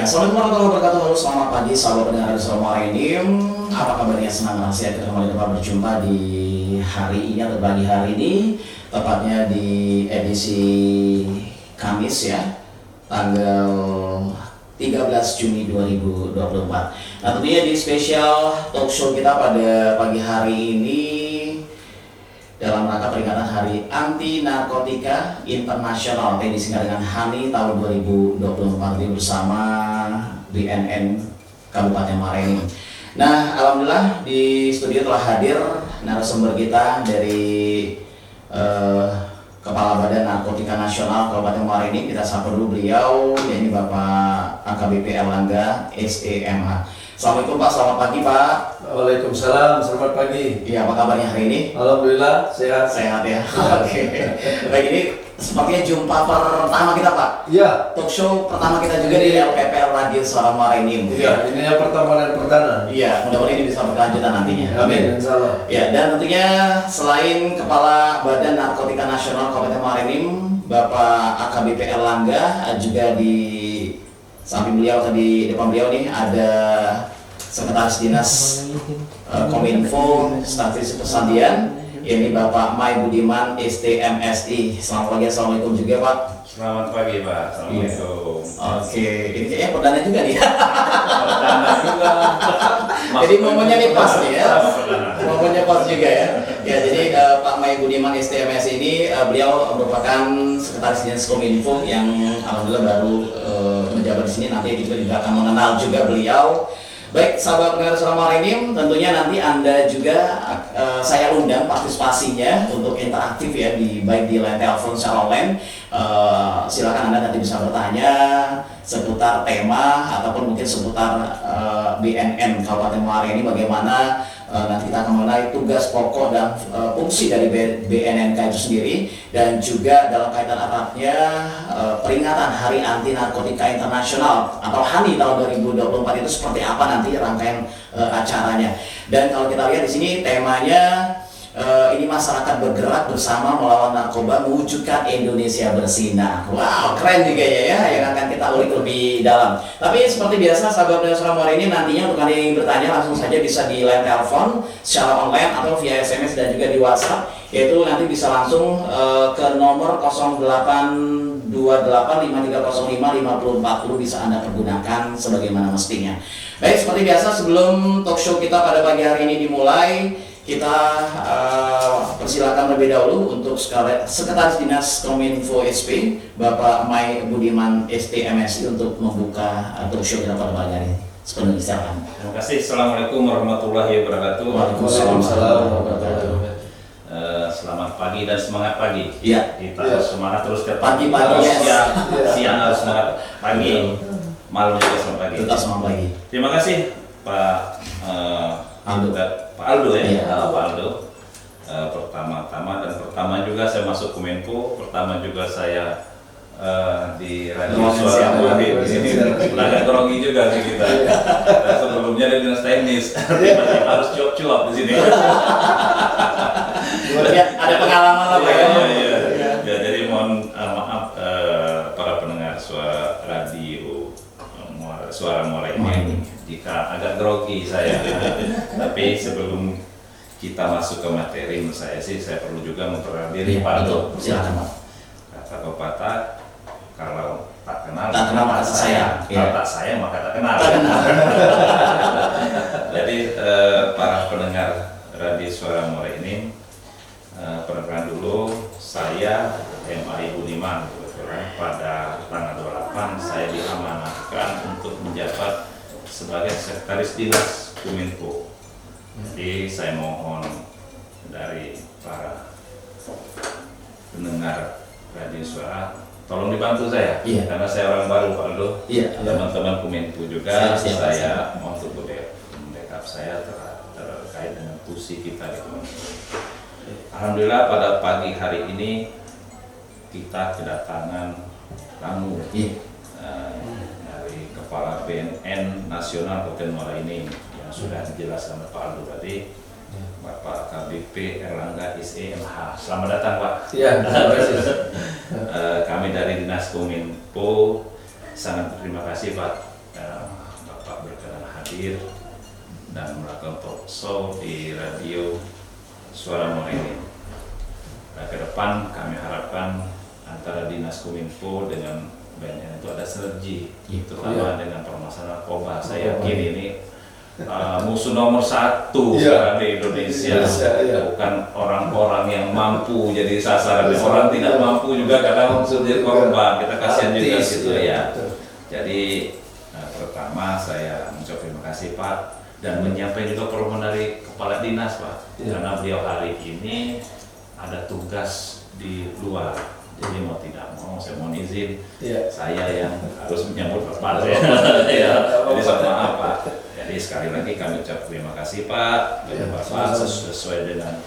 Assalamualaikum warahmatullahi wabarakatuh. Halo, selamat pagi sahabat pendengar Suara ini. Apa kabarnya? Senang rahasia kita kembali dapat berjumpa di hari ini atau pagi hari ini, tepatnya di edisi Kamis ya, tanggal 13 Juni 2024. Nah, tentunya di spesial talk show kita pada pagi hari ini dalam rangka peringatan Hari Anti Narkotika Internasional atau disingkat dengan HANI tahun 2024 ini bersama BNN Kabupaten Marini. Nah, alhamdulillah di studio telah hadir narasumber kita dari Kepala Badan Narkotika Nasional Kabupaten Marini. Kita sapa dulu beliau, yaitu Bapak AKBP Erlangga SEMH. Assalamualaikum Pak, selamat pagi Pak. Waalaikumsalam, selamat pagi. Iya, apa kabarnya hari ini? Alhamdulillah, sehat. Sehat ya. Oke. Baik, ini sepertinya jumpa pertama kita Pak. Iya. Talk show pertama kita juga di LPPL Radio Suara Marini. Iya, ini yang pertama dan perdana. Iya, mudah-mudahan ini bisa berkelanjutan nantinya. Amin, insyaallah. Ya, dan tentunya selain Kepala Badan Narkotika Nasional Kabupaten Marini, Bapak AKBP Erlangga, juga di samping beliau atau di depan beliau nih ada Sekretaris Dinas Kominfo Statistik Pesandian, ini Bapak Mai Budiman STMSI. Selamat pagi, assalamualaikum juga Pak. Selamat pagi Pak, assalamualaikum. Oke, ini kayaknya perdana juga nih. Perdana juga. Jadi momennya nih pas nih ya. Perdana. Momennya pas juga ya. Ya, jadi Pak Mai Budiman STMSI ini beliau merupakan Sekretaris Dinas Kominfo yang alhamdulillah baru menjabat di sini. Nanti kita juga akan mengenal juga beliau. Baik, sahabat pendengar Suara Marini, tentunya nanti Anda juga saya undang partisipasinya untuk interaktif ya, baik di line telepon secara online. Silakan Anda nanti bisa bertanya seputar tema ataupun mungkin seputar BNN Kabupaten Marini, bagaimana nanti kita akan mengenai tugas pokok dan fungsi dari BNNK itu sendiri, dan juga dalam kaitan eratnya peringatan Hari Anti Narkotika Internasional atau HANI tahun 2024 itu seperti apa nanti rangkaian acaranya. Dan kalau kita lihat di sini temanya ini masyarakat bergerak bersama melawan narkoba mewujudkan Indonesia bersinar. Wow, keren juga ya, yang akan kita ulik lebih dalam. Tapi seperti biasa sahabat pendengar Suara Marini, nantinya untuk kalian yang bertanya langsung saja bisa di line telepon secara online atau via SMS dan juga di WhatsApp, yaitu nanti bisa langsung ke nomor 082853055040 bisa Anda pergunakan sebagaimana mestinya. Baik, seperti biasa sebelum talk show kita pada pagi hari ini dimulai, kita persilakan terlebih dahulu untuk Sekretaris Dinas Kominfo SP Bapak Mai Budiman STMSI untuk membuka talk show kita pada pagi hari ini. Sepenuhnya silakan. Terima kasih. Assalamualaikum warahmatullahi wabarakatuh. Waalaikumsalam warahmatullahi wabarakatuh. Selamat pagi dan semangat pagi. Iya. Kita harus semangat terus ke Pagi-pagi, terus yes. siang harus semangat pagi, malam juga semangat pagi. Tetap semangat pagi. Terima kasih Pak Aldo. Pak Aldo ya. Iya. Pak Aldo. Pertama juga saya masuk Kominfo, pertama juga saya di Radio Suara Marini. Di sini agak grogi juga sih kita. Dan sebelumnya di dinas teknis, tiba-tiba harus cuap-cuap di sini. Ada pengalaman lah Pak ya. Iya. Ya, jadi mohon maaf para pendengar suara radio Suara Marini jika agak grogi saya. Tapi sebelum kita masuk ke materi, menurut saya sih saya perlu juga memperkenalkan diri Pak Aldo. Silakan Pak. Kata pepatah, kalau tak kenal maka tak sayang. Kalau tak sayang maka tak kenal. Jadi para pendengar radio Suara Marini, perkenalkan dulu, saya Mai Budiman. Kebetulan pada tanggal 28 saya diamanahkan untuk menjabat sebagai Sekretaris Dinas Kominfo. Jadi saya mohon dari para pendengar radio Suara, tolong dibantu saya, karena saya orang baru Pak Aldo. Teman-teman Kominfo juga saya mohon untuk backup saya terkait dengan fungsi kita di Kominfo. Alhamdulillah pada pagi hari ini kita kedatangan tamu dari Kepala BNN Nasional Kabupaten Marini yang sudah dijelaskan oleh Pak Aldo tadi, Bapak AKBP Erlangga SEMH. Selamat datang Pak. Iya, terima kasih. Kami dari Dinas Kominfo sangat berterima kasih Pak Bapak berkenan hadir dan melakukan talk show di radio Suara Morenin. Nah, ke depan kami harapkan antara Dinas Kominfo dengan BNN itu ada sinergi, terutama dengan permasalahan narkoba. Saya yakin ini musuh nomor satu sekarang di Indonesia, bukan orang-orang yang mampu jadi sasaran, orang tidak mampu juga kadang jadi korban. Kita kasihan juga gitu ya. Jadi pertama saya mengucapkan terima kasih Pak dan menyampaikan juga permohonan dari Kepala Dinas Pak, karena beliau hari ini ada tugas di luar. Jadi mau tidak mau saya mohon izin, saya yang harus menyambut Bapak jadi sama maaf Pak. Jadi sekali lagi kami ucap terima kasih Pak dan Bapak sesuai dengan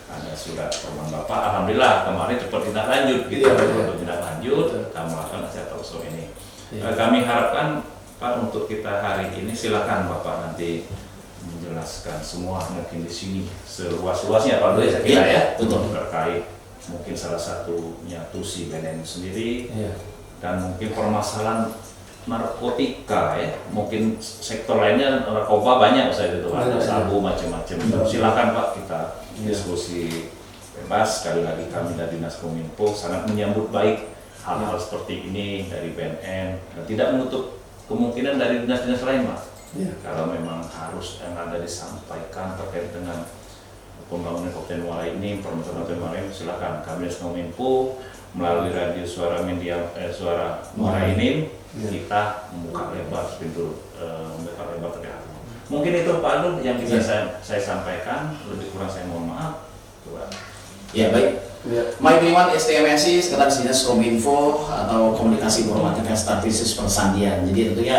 ada surat permohonan Bapak. Alhamdulillah kemarin cepat tindak lanjut gitu. Untuk tindak lanjut kami melakukan acara talk show ini. Kami harapkan Pak untuk kita hari ini silakan Bapak nanti menjelaskan semua mungkin di sini seluas-luasnya Pak saya kira ya, terkait mungkin salah satunya TUSI BNN sendiri dan mungkin permasalahan narkotika ya, mungkin sektor lainnya narkoba banyak saya itu ada sabu macam-macam. Silakan Pak kita diskusi bebas. Sekali lagi kami dari Dinas Kominfo sangat menyambut baik hal-hal seperti ini dari BNN dan tidak menutup kemungkinan dari dinas-dinas lain Pak. Kalau memang harus yang ada disampaikan terkait dengan pembangunan Kabupaten Muara ini, permasalahan Kabupaten Muara ini, silakan kami Dinas Kominfo melalui radio Suara Media Suara Muara ini kita membuka lebar pintu, membuka lebar terlihat. Mungkin itu Pak Aldo yang bisa saya sampaikan, lebih kurang saya mohon maaf. Ya baik. Mike Budiman STMSI, Sekretaris Dinas Kominfo atau Komunikasi Informatika Statistik Persandian. Jadi tentunya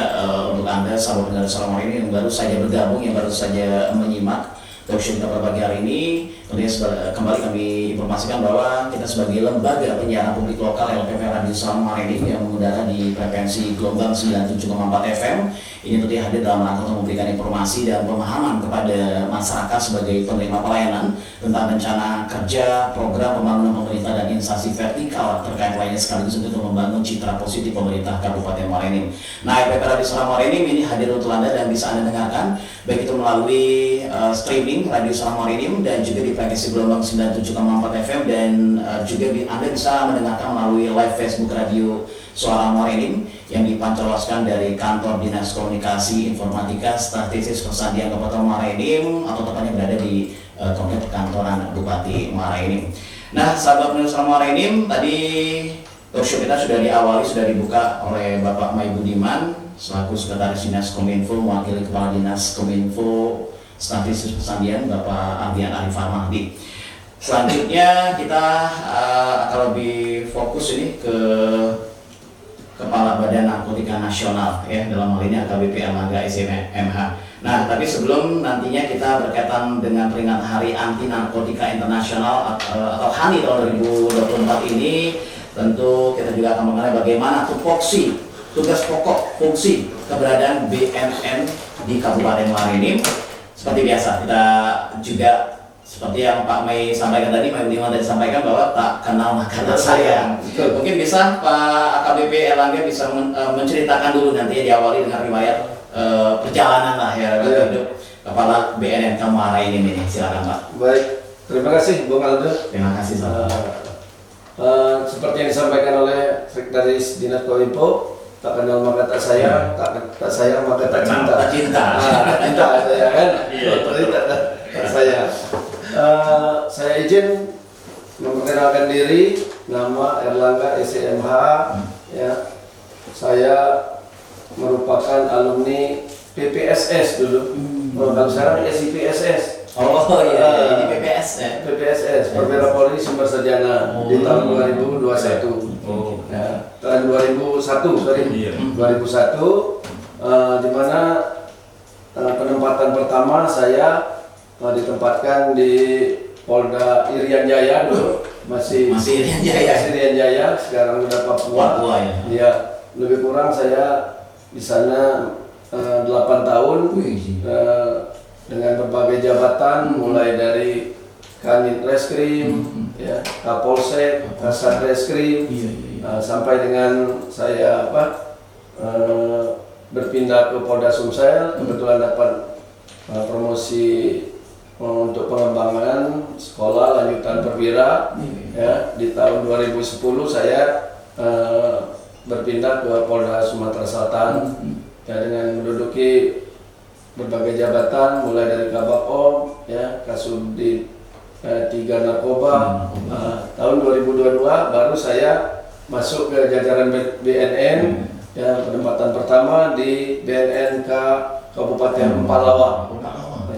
untuk Anda sahabat pendengar Suara Morenin ini yang baru saja bergabung, yang baru saja menyimak talkshow kita pada pagi hari ini, tentunya kembali kami informasikan bahwa kita sebagai lembaga penyiaran publik lokal LPP Radio Suara Morenin yang mengudara di frekuensi gelombang 97,4 FM ini tentunya hadir dalam rangka untuk memberikan informasi dan pemahaman kepada masyarakat sebagai penerima pelayanan tentang rencana kerja, program pembangunan pemerintah dan instansi vertikal terkait lainnya sekaligus untuk membangun citra positif pemerintah Kabupaten Muara Enim. Nah, LPP Radio Suara Muara Enim ini hadir untuk Anda dan bisa Anda dengarkan baik itu melalui streaming Radio Suara Muara Enim dan juga di frekuensi gelombang 97,4 FM dan juga Anda bisa mendengarkan melalui live Facebook Radio Suara Muara Enim yang dipancarloskan dari kantor Dinas Komunikasi Informatika Statistik Persandian Kabupaten Muara Enim atau tepatnya berada di komplek perkantoran Bupati Muara Enim. Nah, sahabat pendengar Suara Muara Enim, tadi talkshow kita sudah diawali, sudah dibuka oleh Bapak Mike Budiman selaku Sekretaris Dinas Kominfo, mewakili Kepala Dinas Kominfo Statistik Persandian Bapak Ardian Arif Mahdi. Selanjutnya kita akan lebih fokus ini ke Kepala Badan Narkotika Nasional ya, dalam hal ini AKBP Erlangga SMH. Nah, tapi sebelum nantinya kita berkaitan dengan peringatan Hari Anti Narkotika Internasional atau HANI tahun 2024 ini, tentu kita juga akan mengenai bagaimana tupoksi, tugas pokok, fungsi keberadaan BNN di Kabupaten Muara Enim. Seperti biasa, kita juga seperti yang Pak Mai sampaikan tadi, Mai Budiman tadi sampaikan bahwa tak kenal maka tak sayang. Mungkin bisa Pak AKBP Erlangga bisa menceritakan dulu nanti diawali dengan riwayat perjalanan lah ya hidup Kepala BNN Muara Enim ini. Silakan Pak. Baik, terima kasih Bung Aldo. Terima kasih Pak. Seperti yang disampaikan oleh Sekretaris Dinas Kominfo, tak kenal maka tak sayang, tak sayang maka tak cinta. Tak cinta. Cinta saya kan. Tak sayang. Saya izin memperkenalkan diri, nama Erlangga SMH. Ya, saya merupakan alumni PPSS dulu. Kalau sekarang SIPSS. Oh iya, ini PPS ya. PPSS, Perwira Polri Sumber Sarjana di tahun 2021. Ya, tahun 2001, 2001, di mana penempatan pertama saya ditempatkan di Polda Irian Jaya dulu, masih Irian Jaya. Irian Jaya, sekarang udah Papua. Ya. Ya, lebih kurang saya di sana 8 tahun dengan berbagai jabatan, mulai dari Kanit Reskrim, ya, Kapolsek, Kasat Reskrim, sampai dengan saya berpindah ke Polda Sumsel, kebetulan dapat promosi untuk pengembangan sekolah lanjutan perwira. Ya, di tahun 2010 saya berpindah ke Polda Sumatera Selatan ya, dengan menduduki berbagai jabatan mulai dari Kabak-Om, ya, Kasubdit 3 Narkoba. Tahun 2022 baru saya masuk ke jajaran BNN, ya, penempatan pertama di BNNK Kabupaten Palawang.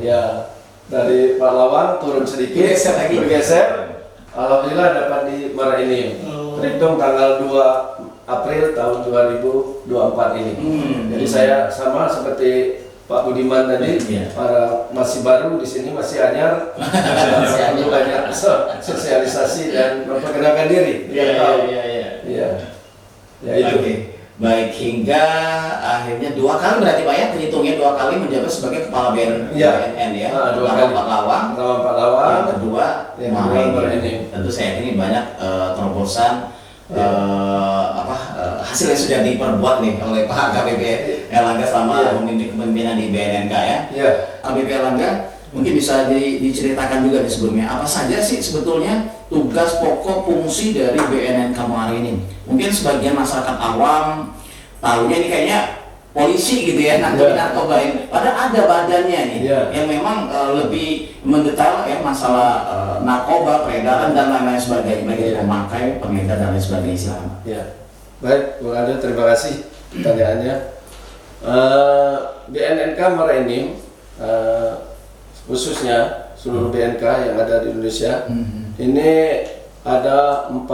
Ya, dari Palawang turun sedikit, bergeser. Alhamdulillah dapat di Maraenim. Terhitung tanggal 2 April tahun 2024 ini. Jadi saya sama seperti Pak Budiman tadi, para masih baru di sini, masih anyar, perlu banyak sosialisasi dan memperkenalkan diri. Iya. Ya itu. Baik, hingga akhirnya 2 kali berarti Pak ya, terhitungnya 2 kali menjabat sebagai kepala BNN ya. 2 kali. Palawang, yang kedua Maraenim. Tentu saya yakin banyak terobosan hasil yang sudah diperbuat nih oleh Pak AKBP Erlangga selama memimpin kepemimpinan di BNNK ya. AKBP Erlangga mungkin bisa diceritakan juga nih sebelumnya, apa saja sih sebetulnya tugas pokok fungsi dari BNNK Maraenim? Mungkin sebagian masyarakat awam tahunya ini kayaknya polisi gitu ya, nangkep narkoba ini. Padahal ada badannya nih yang memang lebih mendetail ya masalah narkoba, peredaran dan lain-lain sebagainya, bagi pemakai, pengedar dan lain sebagainya. Silakan. Ya, baik, Bung Ade, terima kasih pertanyaannya. BNNK Maraenim, khususnya seluruh BNK yang ada di Indonesia, ini ada 4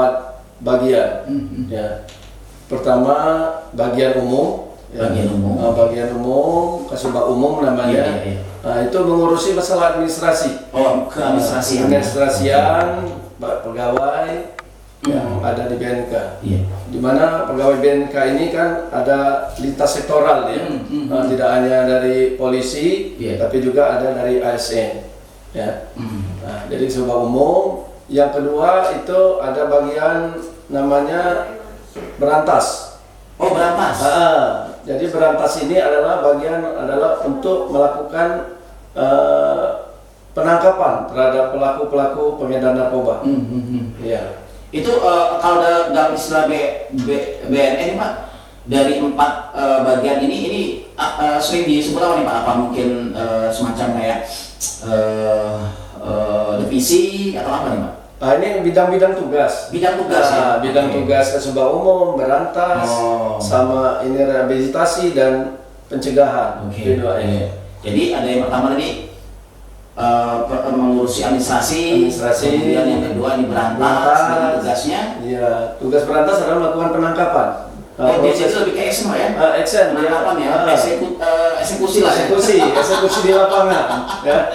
bagian. Ya. Pertama bagian umum. Bagian umum, Kasubag umum namanya. Nah, itu mengurusi masalah administrasi. Administrasian pegawai yang ada di BNK. Di mana pegawai BNK ini kan ada lintas sektoral ya. Tidak hanya dari polisi, tapi juga ada dari ASN. Ya. Nah, jadi Kasubag umum. Yang kedua itu ada bagian namanya berantas. Berantas. Jadi berantas ini adalah untuk melakukan penangkapan terhadap pelaku-pelaku pengedar narkoba. Ya. Itu kalau dalam istilah BNN Pak, dari 4 bagian ini sering disebut apa nih Pak? Apa mungkin semacam kayak divisi atau apa nih Pak? Ini bidang-bidang tugas. Bidang tugas Kasubag umum, berantas, sama ini rehabilitasi dan pencegahan. Jadi ada yang pertama tadi mengurusi administrasi, kemudian yang kedua ini berantas. Tugasnya? Iya, tugas berantas adalah melakukan penangkapan. Dia itu lebih ke action ya? Action, penangkapan ya, eksekusi lah. Eksekusi di lapangan. Ya.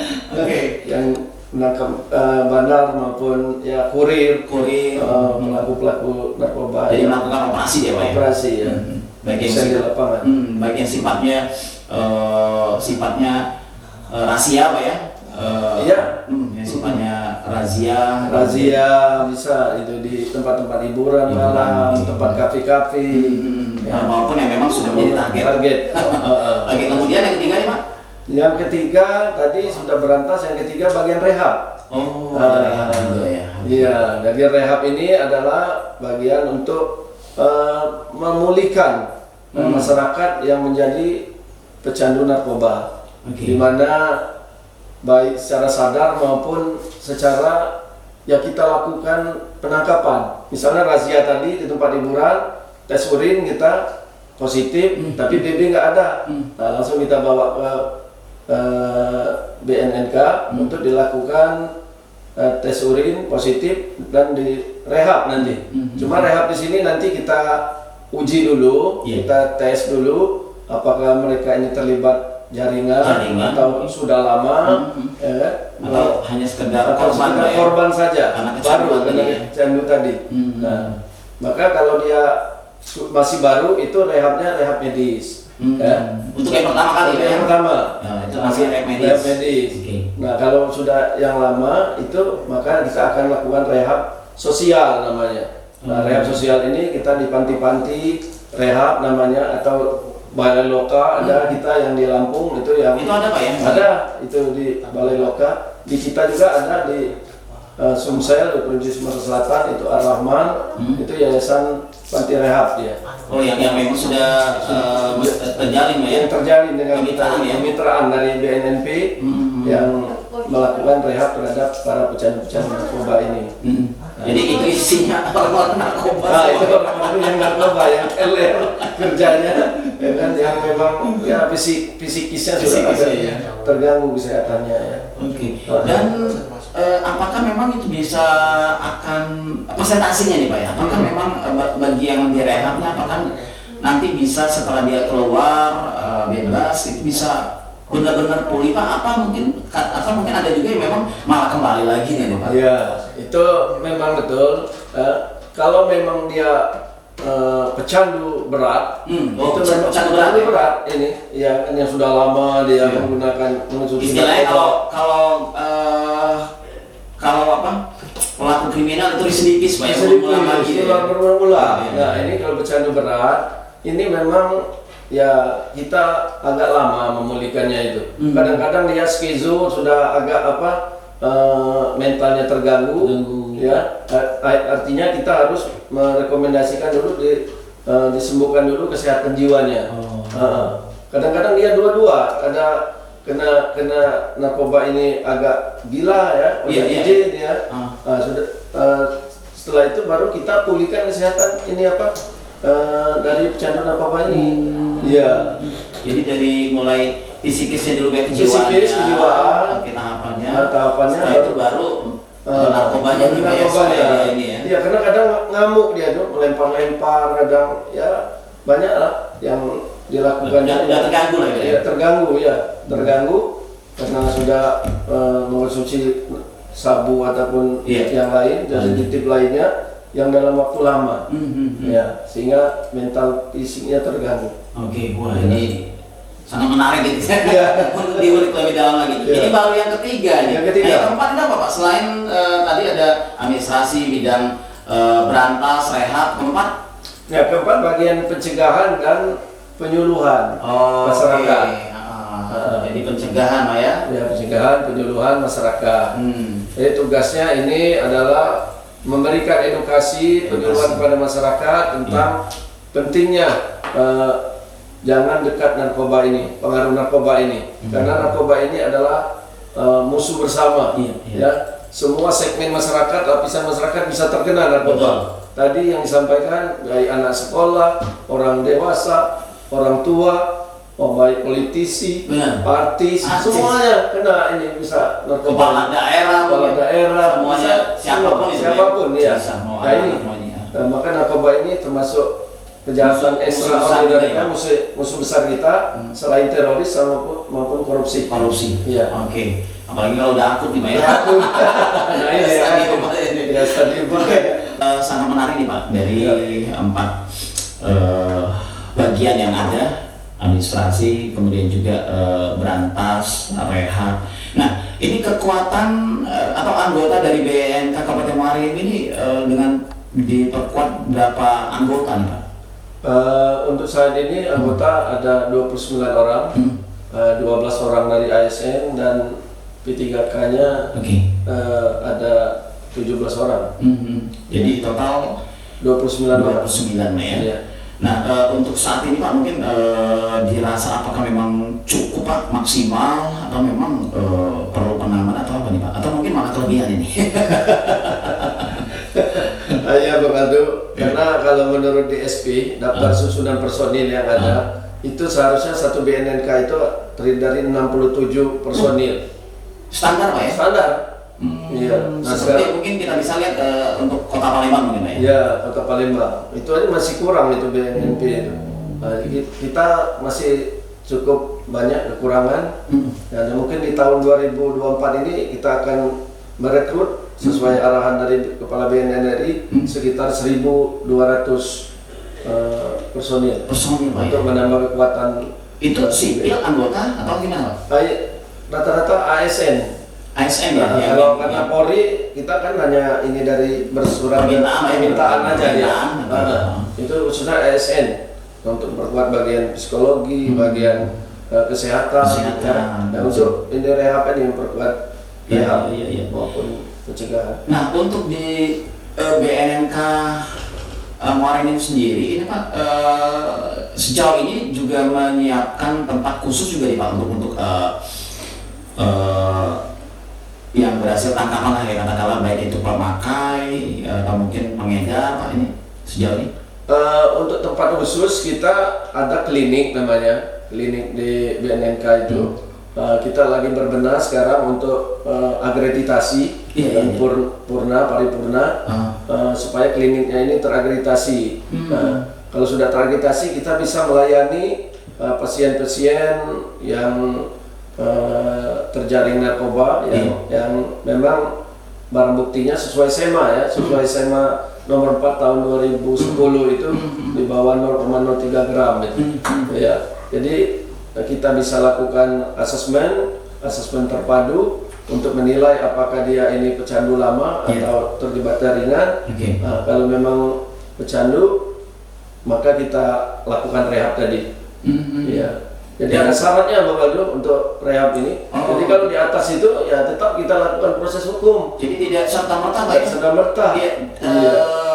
Yang menangkap bandar maupun ya kurir pelaku narkoba. Jadi melakukan operasi ya Pak ya? Operasi ya. Baik yang sifatnya rahasia Pak ya? Yang sifatnya razia bisa itu di tempat-tempat hiburan malam, tempat kafe-kafe, maupun yang memang sudah menjadi target. Oke, kemudian yang ketiga nih Pak? Yang ketiga tadi sudah berantas, yang ketiga bagian rehab. Iya, bagian rehab ini adalah bagian untuk memulihkan masyarakat yang menjadi pecandu narkoba, di mana baik secara sadar maupun secara ya kita lakukan penangkapan. Misalnya razia tadi di tempat hiburan, tes urin kita positif, tapi BB nggak ada. Nah, langsung kita bawa ke BNNK untuk dilakukan tes urin positif dan direhab nanti. Cuma rehab di sini nanti kita uji dulu, kita tes dulu apakah mereka ini terlibat jaringan atau sudah lama, atau hanya sekedar korban saja, baru candu tadi. Nah, maka kalau dia masih baru itu rehabnya rehab medis. Untuk yang pertama kali yang pertama itu masih rehab medis. Nah, kalau sudah yang lama itu maka kita akan lakukan rehab sosial namanya. Nah, rehab sosial ini kita di panti-panti rehab namanya, atau Balai Loka ada kita yang di Lampung itu yang Itu ada Pak ya? ada itu di Balai Loka. Di kita juga ada di Sumsel di Provinsi Sumatera Selatan itu Ar-Rahman, itu yayasan panti rehab dia. Oh yang memang sudah terjalin Pak ya? Yang terjalin dengan Kemitraan ya? kemitraan dari BNNP yang melakukan rehab terhadap para pecandu-pecandu narkoba ini. Jadi itu isinya orang-orang narkoba. Nah, itu orang-orang yang narkoba yang teler kerjanya, ya kan, yang memang ya fisikisnya sudah agak ya. terganggu kesehatannya ya. Oke. Dan apakah memang itu bisa akan presentasinya nih Pak ya? Apakah memang bagi yang direhabnya apakah nanti bisa setelah dia keluar bebas itu bisa benar-benar pulih Pak? Atau mungkin ada juga yang memang malah kembali lagi nih Pak? Ya, itu memang betul. Kalau memang dia pecandu berat, itu memang pecandu berat, ini ya yang sudah lama dia menggunakan mengonsumsi istilahnya narkoba. kalau apa pelaku kriminal itu residipis Pak ya, berulang lagi ya. Berulang-ulang. Ya. Nah ini kalau pecandu berat, ini memang ya kita agak lama memulihkannya itu. Kadang-kadang dia skizo sudah agak mentalnya terganggu. Ya, artinya kita harus merekomendasikan dulu disembuhkan dulu kesehatan jiwanya. Kadang-kadang dia dua-dua, ada kena narkoba ini agak gila ya, izin ya. Setelah itu baru kita pulihkan kesehatan ini dari pecandu narkoba ini. Iya. Jadi dari mulai fisikisnya dulu kayak kejiwaan, tahapannya itu baru narkobanya ini ya. Iya, karena kadang ngamuk dia tuh, melempar-lempar, kadang ya banyak lah yang dilakukannya. Terganggu lah ya. Terganggu karena sudah mengonsumsi sabu ataupun yang lain, aditif lainnya yang dalam waktu lama, ya sehingga mental fisiknya terganggu. Oke, wah ini sangat menarik gitu ya. Untuk diulik lebih dalam lagi. Ini baru yang ketiga nih. Yang keempat ini apa Pak? Selain tadi ada administrasi bidang berantas, rehab, keempat? Ya, keempat bagian pencegahan dan penyuluhan masyarakat. Jadi pencegahan Pak ya? Ya, pencegahan, penyuluhan masyarakat. Jadi tugasnya ini adalah memberikan edukasi, penyuluhan kepada masyarakat tentang pentingnya jangan dekat narkoba ini, pengaruh narkoba ini, karena narkoba ini adalah musuh bersama. Ya, semua segmen masyarakat, lapisan masyarakat bisa terkena narkoba. Tadi yang disampaikan dari anak sekolah, orang dewasa, orang tua, baik politisi, artis, semuanya kena ini bisa narkoba. Kepala daerah, semuanya, siapapun ya. Nah ini, maka narkoba ini termasuk kejahatan ekstraordinari, musuh besar kita selain teroris maupun korupsi. Iya. Oke. Apalagi kalau udah akut nih Pak ya. Nah ini ya stadium. Sangat menarik nih Pak dari 4 bagian yang ada, administrasi, kemudian juga berantas, rehab. Nah, ini kekuatan atau anggota dari BNK Kabupaten Muara Enim ini dengan diperkuat berapa anggota nih Pak? Untuk saat ini anggota ada 29 orang, 12 orang dari ASN dan P3K-nya ada 17 orang. Jadi total 29 orang. 29 ya. Iya. Nah, untuk saat ini Pak mungkin dirasa apakah memang cukup Pak, maksimal atau memang perlu penambahan atau apa nih Pak? Atau mungkin malah kelebihan ini? Ya Bang Aldo, karena kalau menurut DSP, daftar susunan personil yang ada, itu seharusnya satu BNNK itu terdiri dari 67 personil. Standar Pak ya? Standar. Iya. Nah, seperti mungkin kita bisa lihat untuk Kota Palembang mungkin Pak ya? Iya, Kota Palembang. Itu aja masih kurang itu BNNP itu. Kita masih cukup banyak kekurangan. Dan mungkin di tahun 2024 ini kita akan merekrut sesuai arahan dari Kepala BNN RI sekitar 1.200 personil untuk menambah kekuatan. Itu sipil anggota atau gimana Pak? Rata-rata ASN. ASN ya? Kalau karena Polri kita kan hanya ini dari bersurat permintaan aja ya. Itu sudah ASN. untuk memperkuat bagian psikologi, bagian kesehatan. Ya. Dan untuk ini rehab ini memperkuat rehab maupun pencegahan. Nah, untuk di BNNK Muara Enim sendiri ini Pak, sejauh ini juga menyiapkan tempat khusus juga nih Pak untuk yang berhasil tangkapan lah ya, katakanlah baik itu pemakai atau mungkin pengedar Pak, ini sejauh ini? Untuk tempat khusus kita ada klinik namanya, klinik di BNNK itu. Kita lagi berbenah sekarang untuk akreditasi dan paripurna supaya kliniknya ini terakreditasi. Nah, kalau sudah terakreditasi kita bisa melayani pasien-pasien yang terjaring narkoba yang memang barang buktinya sesuai SEMA ya, sesuai SEMA nomor 4 tahun 2010 itu di bawah 0,03 gram itu. Ya. Jadi kita bisa lakukan asesmen terpadu untuk menilai apakah dia ini pecandu lama atau terlibat ringan. Nah, kalau memang pecandu maka kita lakukan rehab tadi. Ya. Jadi ada syaratnya Bang Aldo untuk rehab ini. Jadi kalau di atas itu ya tetap kita lakukan proses hukum. Jadi tidak serta-merta Pak ya? Serta-merta.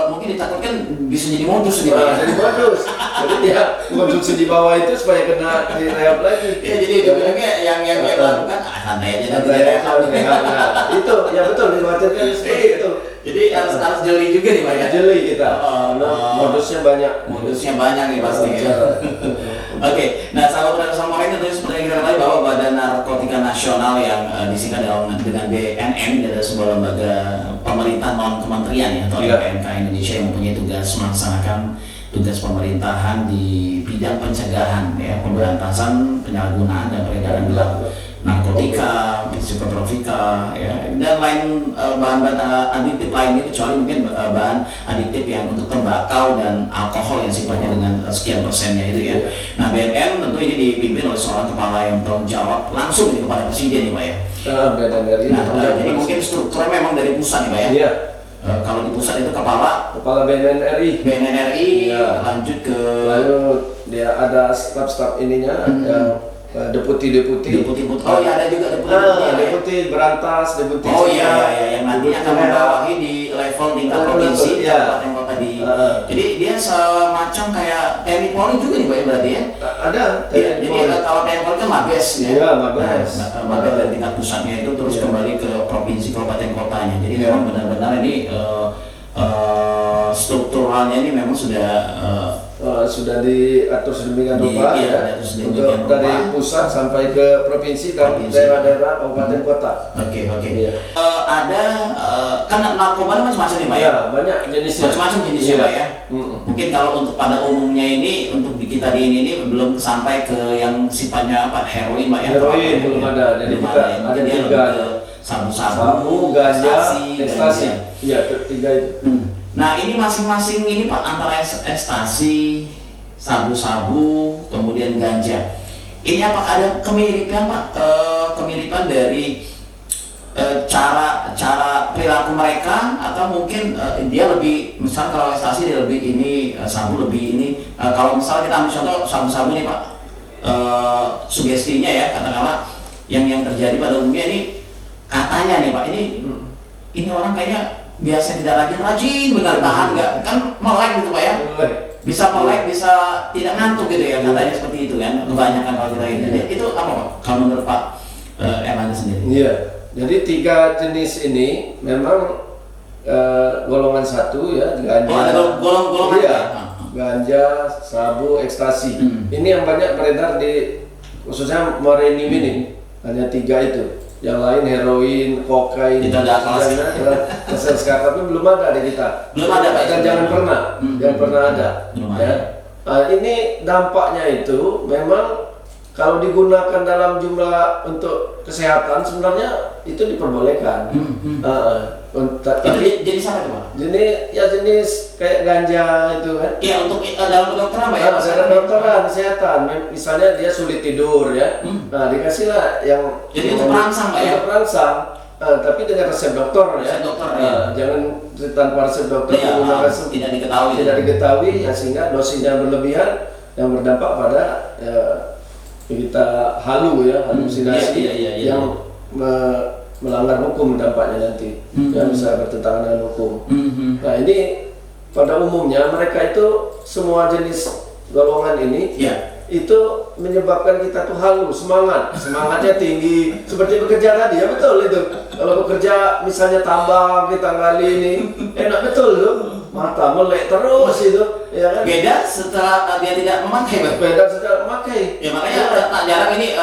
Mungkin ditakutkan bisa jadi modus gitu ya. Jadi modus. Jadi dia konsumsi di bawah itu supaya kena di rehab lagi. Ya, jadi bilangnya yang lakukan santai aja nanti rehab. Itu ya betul dikhawatirkan seperti itu. Jadi harus jeli juga nih Pak ya. Jeli kita. Modusnya banyak. Modusnya banyak nih pasti ya. Oke, nah sahabat bersama ini tentunya seperti yang kita ketahui bahwa Badan Narkotika Nasional yang disingkat dengan BNN adalah sebuah lembaga pemerintah non kementerian ya, atau LPNK Indonesia yang mempunyai tugas melaksanakan tugas pemerintahan di bidang pencegahan ya, pemberantasan penyalahgunaan dan peredaran gelap narkotika, psikotropika, ya, dan lain bahan-bahan adiktif lainnya, kecuali mungkin bahan adiktif yang untuk tembakau dan alkohol yang sifatnya dengan sekian persennya itu ya. Nah, BNN tentu ini dipimpin oleh seorang kepala yang bertanggung jawab langsung kepada presiden nih Pak ya. Jadi mungkin strukturnya memang dari pusat nih Pak ya. Iya. Kalau di pusat itu kepala BNN RI, lanjut ke dia ada staf ininya deputi. Oh iya, ada juga deputi berantas, deputi. Oh iya, yang nantinya akan membawahi di level tingkat provinsi, kabupaten kota di. Jadi dia semacam kayak TNI Polri juga nih Pak ya berarti ya? Ada. Jadi kalau TNI Polri kan Mabes ya. Iya, Mabes. Mabes dari tingkat pusatnya itu terus kembali ke provinsi kabupaten kotanya. Jadi memang benar-benar ini strukturalnya ini memang sudah diatur sedemikian rupa untuk dari pusat sampai ke provinsi dan daerah-daerah kabupaten kota. Oke. Ada kan narkoba macam-macam nih Pak ya? Ya, banyak jenisnya. Macam-macam jenisnya Pak ya. Mungkin kalau untuk pada umumnya ini untuk kita di ini belum sampai ke yang sifatnya apa, heroin Pak ya? Heroin belum ada. Jadi kita ada tiga. Sabu, ganja, ekstasi. Iya, ketiga itu. Nah, ini masing-masing ini Pak antara ekstasi, sabu-sabu, kemudian ganja. Ini apa ada kemiripan Pak? Kemiripan dari cara perilaku mereka, atau mungkin dia lebih, misal kalau ekstasi dia lebih ini, sabu lebih ini. Kalau misalnya kita ambil contoh sabu-sabu nih Pak, sugestinya ya katakanlah yang terjadi pada umumnya ini katanya nih Pak, ini orang kayaknya biasa tidak rajin benar, tahan nggak kan melek gitu Pak ya, bisa melek, bisa tidak ngantuk gitu ya katanya, seperti itu kan kebanyakan kalau kita ini. Itu apa Pak kalau menurut Pak Erlangga sendiri? Iya, jadi tiga jenis ini memang golongan satu ya, ganja. Oh, ada golongan ya? Ganja, sabu, ekstasi. Ini yang banyak beredar di khususnya Muara Enim ini, hanya tiga itu. Yang lain heroin, kokain, itu ada kelas tapi belum ada di kita. Belum ada Pak. Dan jangan pernah ada. Ya. Ini dampaknya itu memang kalau digunakan dalam jumlah untuk kesehatan sebenarnya itu diperbolehkan. Itu jenis apa itu Pak? Jenis kayak ganja itu kan? Iya, untuk dalam kedokteran Pak ya? Dalam kedokteran kesehatan, misalnya dia sulit tidur ya, nah dikasihlah yang jadi untuk perangsang Pak ya? Untuk perangsang, tapi dengan resep dokter ya. Resep dokter ya. Jangan tanpa resep dokter menggunakan tidak diketahui ya, sehingga dosisnya berlebihan yang berdampak pada kita halusinasi yang melanggar hukum dampaknya nanti, yang bisa bertentangan dengan hukum. Nah ini pada umumnya mereka itu semua jenis golongan ini itu menyebabkan kita tuh halu, semangatnya tinggi, seperti bekerja tadi ya, betul itu. Kalau bekerja misalnya tambang kita gali ini enak betul tuh, mata melek terus itu, ya kan? Beda setelah dia tidak memakai, beda setelah memakai. Ya makanya tak jarang ini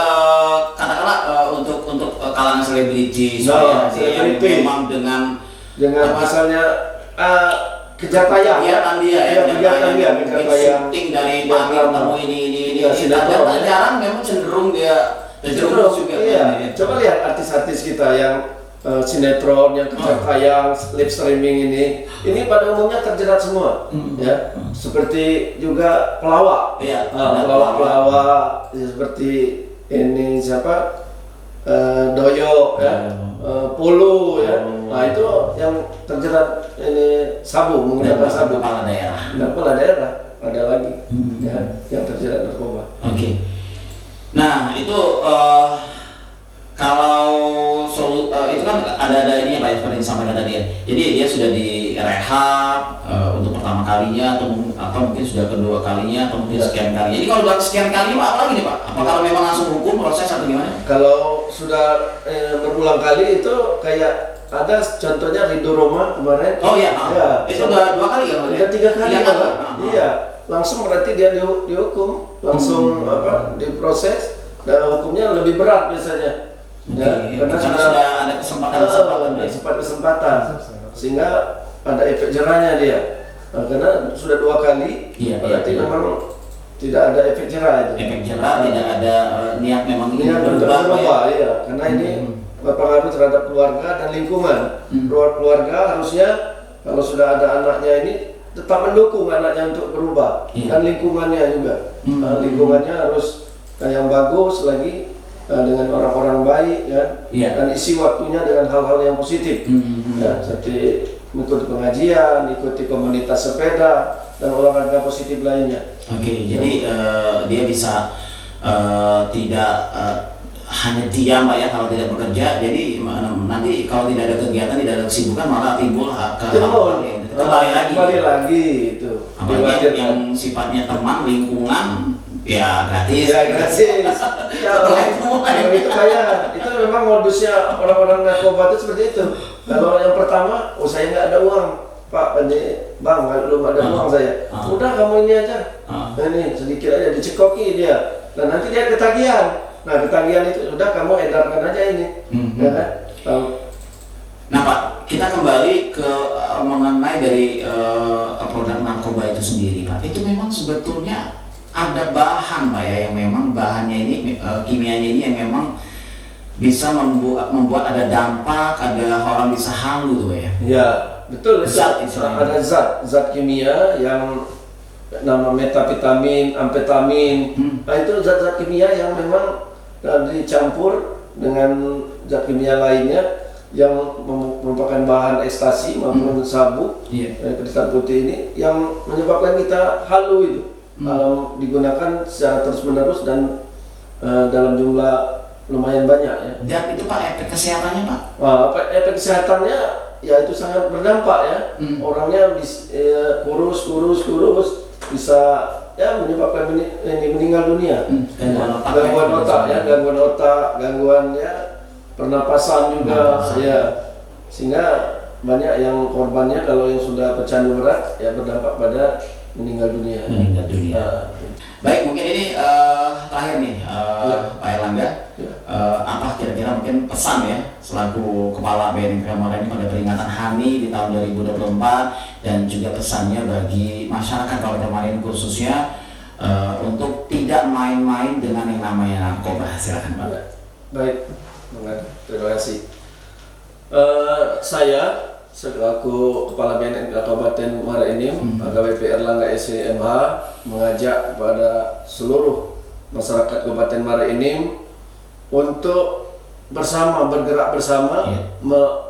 katakanlah untuk kalangan selebriti, yang memang dengan misalnya kejar tayang kegiatan dia syuting dari pagi ketemu ini tak jarang memang cenderung dia juga. Coba lihat artis-artis kita yang sinetron yang kejar tayang, live streaming ini pada umumnya terjerat semua, ya. Seperti juga pelawak, pelawak seperti ini siapa, Doyo, ya, Pulu, ya. Nah itu yang terjerat ini menggunakan sabu. Kepala daerah ada lagi, ya, yang terjerat narkoba. Oke. Nah itu kalau itu kan ada ini Pak, seperti yang disampaikan tadi ya. Jadi dia sudah direhab untuk pertama kalinya atau mungkin sudah kedua kalinya atau mungkin sekian kalinya. Jadi kalau udah sekian kali apa lagi nih Pak? Apakah memang langsung hukum proses atau gimana? Kalau sudah berulang kali itu kayak ada contohnya Ridho Roma kemarin. Oh iya. Itu udah 2 kali ya? Udah 3 kali ya Pak? Iya. Langsung berarti dia dihukum, langsung diproses dan hukumnya lebih berat biasanya. Ya, karena sudah ada kesempatan, sehingga ada efek jerahnya dia. Nah, karena sudah 2 kali, berarti memang tidak ada efek jerah itu. Efek jerah tidak ada niat memang niat untuk berubah, ya. Karena ini berpengaruh terhadap keluarga dan lingkungan. Keluarga harusnya kalau sudah ada anaknya ini tetap mendukung anaknya untuk berubah, dan lingkungannya juga. Lingkungannya harus yang bagus lagi. Dengan orang-orang baik, ya, dan isi waktunya dengan hal-hal yang positif, ya, seperti mengikuti pengajian, ikuti komunitas sepeda dan olahraga positif lainnya. Oke, jadi dia bisa tidak hanya diam Pak ya kalau tidak bekerja. Jadi nanti kalau tidak ada kegiatan, tidak ada kesibukan, malah timbul kembali lagi itu. Apalagi yang sifatnya teman, lingkungan. Ya gratis. Itu kayak itu memang modusnya orang-orang narkoba itu seperti itu. Kalau yang pertama, saya nggak ada uang, Pak, Bang, belum ada uang saya. Udah kamu ini aja, ini sedikit aja dicekoki dia, dan nanti dia ketagihan. Nah ketagihan itu udah kamu edarkan aja ini, ya kan? Nah Pak, kita kembali ke mengenai dari produk narkoba itu sendiri Pak. Itu memang sebetulnya ada bahan Pak ya, yang memang bahannya ini kimianya ini yang memang bisa membuat ada dampak, ada orang bisa halu tuh Pak ya. Iya, betul. Ada zat kimia yang nama metavitamin, amfetamin. Nah itu zat-zat kimia yang memang dicampur dengan zat kimia lainnya yang merupakan bahan ekstasi maupun sabu, kristal putih ini yang menyebabkan kita halu itu. Kalau digunakan secara terus-menerus dan dalam jumlah lumayan banyak ya. Dan itu Pak, efek kesehatannya Pak? Wah, efek kesehatannya ya itu sangat berdampak ya. Orangnya kurus bisa ya menyebabkan meninggal dunia. Gangguan otak, gangguan ya pernapasan juga ya. Sehingga banyak yang korbannya kalau yang sudah pecandu berat ya berdampak pada meninggal dunia. Baik, mungkin ini terakhir nih Pak Erlangga, apa kira-kira mungkin pesan ya selaku Kepala BNN kemarin ini pada peringatan HAMI di tahun 2024 dan juga pesannya bagi masyarakat Kabupaten Marin khususnya untuk tidak main-main dengan yang namanya narkoba. Silakan Pak. Baik, terima kasih. Saya selaku Kepala BNN Kabupaten Muara Enim, AKBP Erlangga SMH mengajak kepada seluruh masyarakat Kabupaten Muara Enim untuk bergerak bersama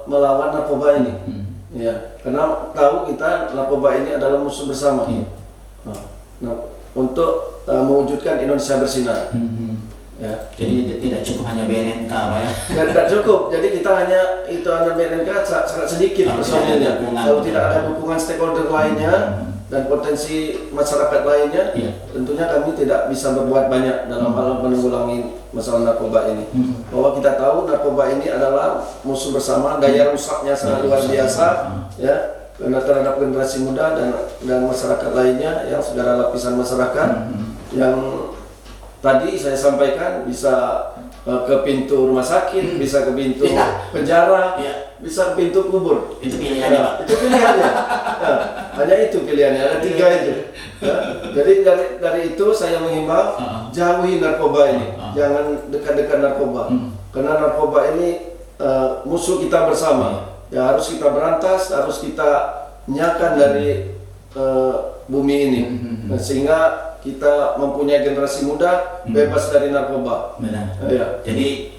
melawan narkoba ini. Ya, karena tahu kita narkoba ini adalah musuh bersama. Nah, untuk mewujudkan Indonesia bersinar. Ya. Jadi tidak cukup hanya BNNK Pak ya. Tidak cukup, jadi kita hanya BNNK sangat sedikit personilnya. Kalau tidak ada dukungan stakeholder lainnya dan potensi masyarakat lainnya, tentunya kami tidak bisa berbuat banyak dalam hal menanggulangi masalah narkoba ini. Bahwa kita tahu narkoba ini adalah musuh bersama, daya rusaknya sangat luar biasa, ya, karena terhadap generasi muda dan masyarakat lainnya, yang segala lapisan masyarakat yang tadi saya sampaikan bisa ke pintu rumah sakit, bisa ke pintu penjara, bisa ke pintu kubur. Itu pilihannya Pak. Itu pilihannya. Ya, hanya itu pilihannya, ada 3 itu. Ya. Jadi dari itu saya mengimbau jauhi narkoba ini, jangan dekat-dekat narkoba, karena narkoba ini musuh kita bersama. Ya harus kita berantas, harus kita nyakan dari bumi ini, sehingga kita mempunyai generasi muda bebas dari narkoba. Benar. Ya. Jadi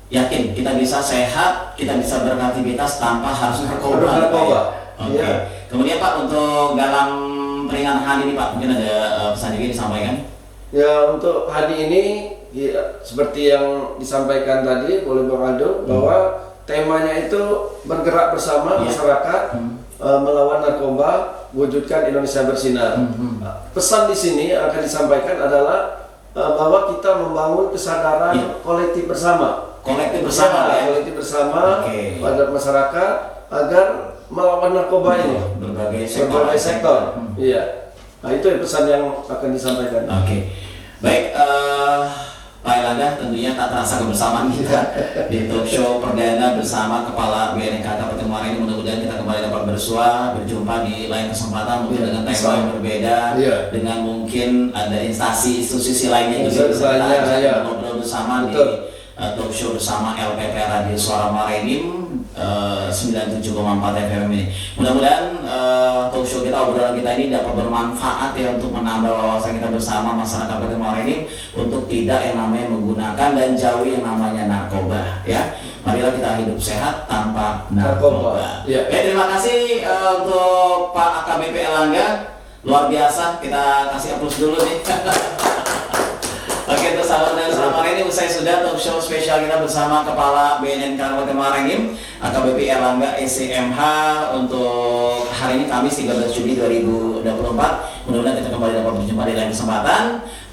yakin kita bisa sehat, kita bisa beraktivitas tanpa harus narkoba. Narkoba. Oke. Ya. Kemudian Pak, untuk dalam peringatan hari ini Pak, mungkin ada pesan juga disampaikan? Ya, untuk hari ini ya, seperti yang disampaikan tadi oleh Bang Aldo, bahwa temanya itu bergerak bersama masyarakat melawan narkoba, wujudkan Indonesia bersinar. Pesan di sini yang akan disampaikan adalah bahwa kita membangun kesadaran kolektif bersama. Kolektif bersama ya. Kolektif bersama pada masyarakat agar melawan narkoba ini. Berbagai sektor. Iya. Nah, itu pesan yang akan disampaikan. Oke. Baik, Pak Erlangga, tentunya tak terasa kebersamaan kita di talk show perdana bersama Kepala BNNK pertemuan ini. Mudah-mudahan kita kembali dapat berjumpa di lain kesempatan, mungkin dengan tema yang berbeda, dengan mungkin ada institusi lainnya juga bisa kita ngobrol bersama di talk show bersama LPP Radio Suara Marinim 97,4 FM ini. Mudah-mudahan talk show kita, obrolan kita ini dapat bermanfaat ya untuk menambah wawasan kita bersama masyarakat Kota Marinim untuk tidak yang namanya menggunakan dan jauhi yang namanya narkoba ya. Marilah kita hidup sehat tanpa narkoba. Ya, terima kasih untuk Pak AKBP Erlangga, luar biasa. Kita kasih aplaus dulu nih. Oke, untuk sahabat dari selama ini usai sudah talk show spesial kita bersama Kepala BNNK Kabupaten Marinim AKBP Erlangga SCMH untuk hari ini Kamis 13 Juli 2024. Mudah-mudahan kita kembali dapat berjumpa di lain kesempatan.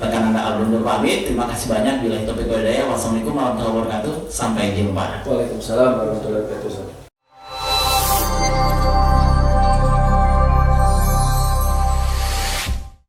Rekan Anda Aldo pamit. Terima kasih banyak. Bila topik hidayah. Wassalamualaikum warahmatullahi wabarakatuh. Sampai jumpa. Waalaikumsalam warahmatullahi wabarakatuh.